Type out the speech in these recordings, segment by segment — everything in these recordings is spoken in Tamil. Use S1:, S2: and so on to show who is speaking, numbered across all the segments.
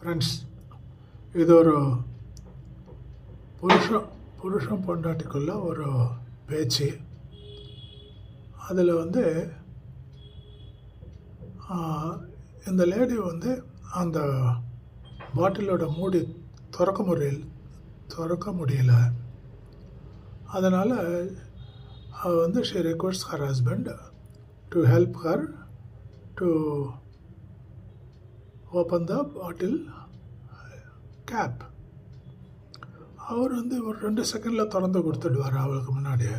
S1: ஃப்ரெண்ட்ஸ், இது ஒரு புருஷன் பொண்டாட்டிக்குள்ள ஒரு பேச்சு. அதில் இந்த லேடி அந்த பாட்டிலோட மூடி திறக்க முடியல. அதனால் அவள் she requests her husband to help her to open the bottle cap. அவர் ஒரு 2 செகண்டில் திறந்து கொடுத்துடுவார் அவளுக்கு முன்னாடியே.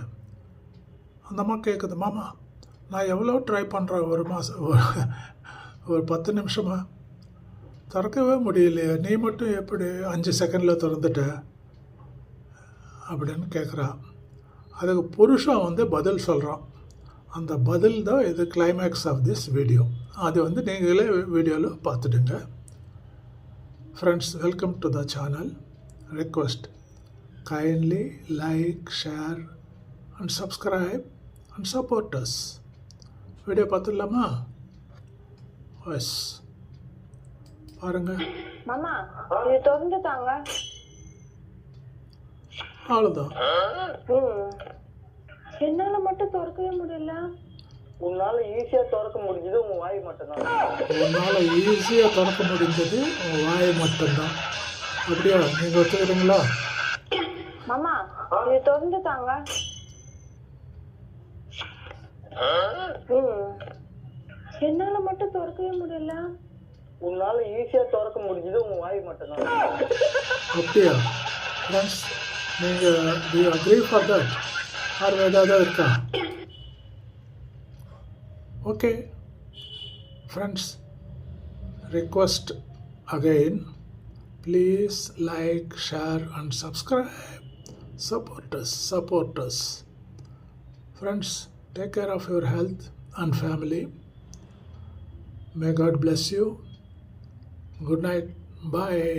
S1: அந்த அம்மா கேட்குது, மாமா நான் எவ்வளோ ட்ரை பண்ணுறேன், ஒரு 10 நிமிஷமா திறக்கவே முடியலையே, நீ மட்டும் எப்படி 5 செகண்டில் திறந்துட்ட அப்படின்னு கேட்குறா. அதுக்கு புருஷன் பதில் சொல்கிறான். அந்த பதில் தான் இது கிளைமேக்ஸ் ஆஃப் திஸ் வீடியோ. அது நீங்களே வீடியோவில் பார்த்துடுங்க. Friends, welcome to the channel. Request, kindly like, share and subscribe and support us. வீடியோ பார்த்துடலாமா? எஸ், பாருங்க.
S2: மாமா இது திறந்துட்டாங்க.
S1: அவ்வளோதான்.
S2: என்னால மட்டும் திறக்கவே முடியல.
S3: உன்னால ஈஸியா திறக்க முடிஞ்சது உன் வாய் மட்டும்தான்.
S1: உன்னால ஈஸியா திறக்க முடிஞ்சது உன் வாய் மட்டும்தான். அப்படியா? நீங்க ஒத்துக்கிறீங்களா?
S2: மாமா இது திறந்துட்டாங்க. என்னால மட்டும் திறக்கவே முடியல.
S3: உன்னால ஈஸியா திறக்க முடிஞ்சது உன் வாய் மட்டும்தான்.
S1: அப்படியா? ஃப்ரெண்ட்ஸ், நீங்க do you agree for that? Or ஏதாவது இருக்கா? Okay friends, request again, please like, share and subscribe. Support us. Friends, take care of your health and family. May God bless you. Good night. Bye.